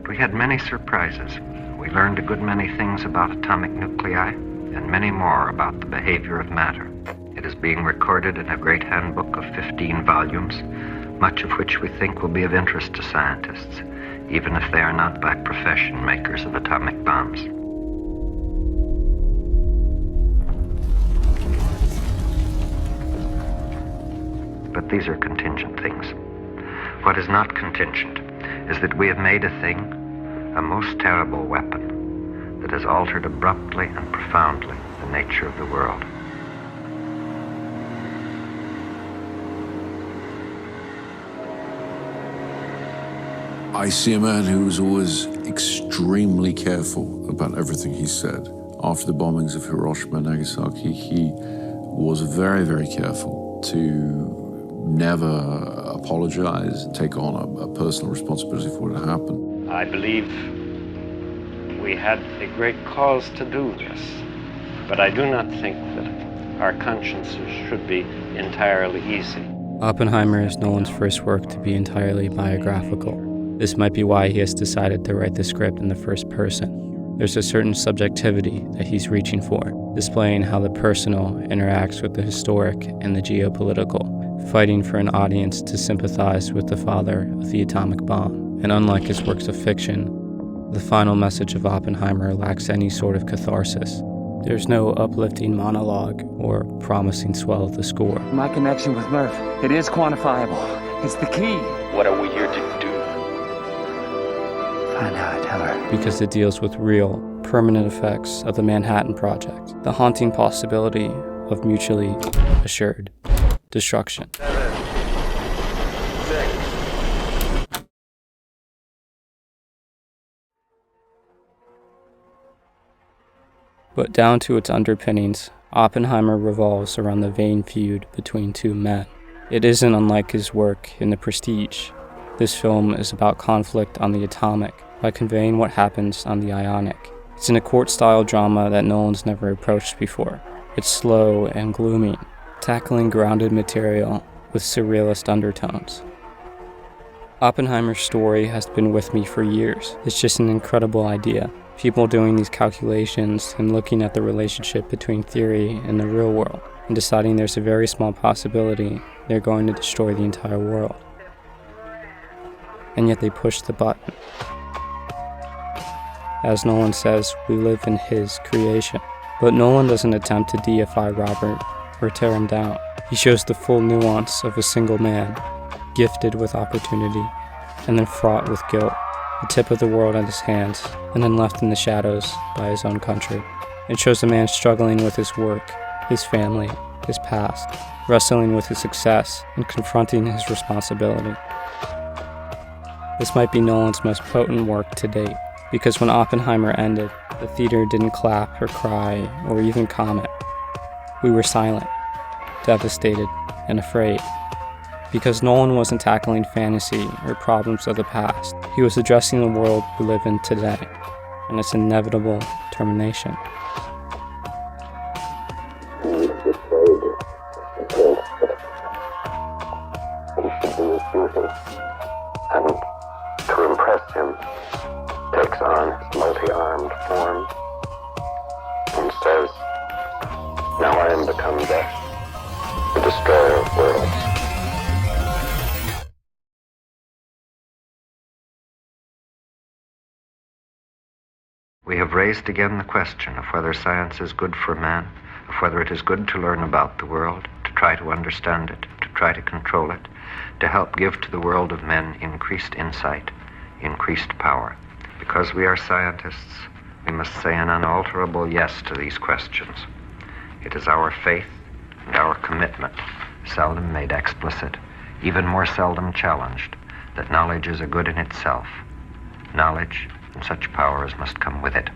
We had many surprises. We learned a good many things about atomic nuclei and many more about the behavior of matter. It is being recorded in a great handbook of 15 volumes, much of which we think will be of interest to scientists, even if they are not by profession makers of atomic bombs. But these are contingent things. What is not contingent is that we have made a thing, a most terrible weapon, that has altered abruptly and profoundly the nature of the world. I see a man who was always extremely careful about everything he said. After the bombings of Hiroshima and Nagasaki, he was very, very careful to never apologize and take on a personal responsibility for what had happened. I believe we had a great cause to do this, but I do not think that our consciences should be entirely easy. Oppenheimer is Nolan's first work to be entirely biographical. This might be why he has decided to write the script in the first person. There's a certain subjectivity that he's reaching for, displaying how the personal interacts with the historic and the geopolitical, fighting for an audience to sympathize with the father of the atomic bomb. And unlike his works of fiction, the final message of Oppenheimer lacks any sort of catharsis. There's no uplifting monologue or promising swell of the score. My connection with Murph, it is quantifiable. It's the key. What are we here to do? Find out, tell her. Because it deals with real, permanent effects of the Manhattan Project, the haunting possibility of mutually assured destruction. 7, 6. But down to its underpinnings, Oppenheimer revolves around the vain feud between two men. It isn't unlike his work in The Prestige. This film is about conflict on the atomic by conveying what happens on the ionic. It's in a court-style drama that Nolan's never approached before. It's slow and gloomy, tackling grounded material with surrealist undertones. Oppenheimer's story has been with me for years. It's just an incredible idea. People doing these calculations and looking at the relationship between theory and the real world, and deciding there's a very small possibility they're going to destroy the entire world. And yet they push the button. As Nolan says, we live in his creation. But Nolan doesn't attempt to deify Robert or tear him down. He shows the full nuance of a single man, gifted with opportunity, and then fraught with guilt, the tip of the world at his hands, and then left in the shadows by his own country. It shows a man struggling with his work, his family, his past, wrestling with his success, and confronting his responsibility. This might be Nolan's most potent work to date, because when Oppenheimer ended, the theater didn't clap or cry or even comment. We were silent, devastated, and afraid. Because Nolan wasn't tackling fantasy or problems of the past. He was addressing the world we live in today, and its inevitable termination. And to impress him, takes on his multi-armed form and says, "Now I am become death, the destroyer of worlds." We have raised again the question of whether science is good for man, of whether it is good to learn about the world, to try to understand it, to try to control it, to help give to the world of men increased insight, increased power. Because we are scientists, we must say an unalterable yes to these questions. It is our faith and our commitment, seldom made explicit, even more seldom challenged, that knowledge is a good in itself. Knowledge and such power as must come with it.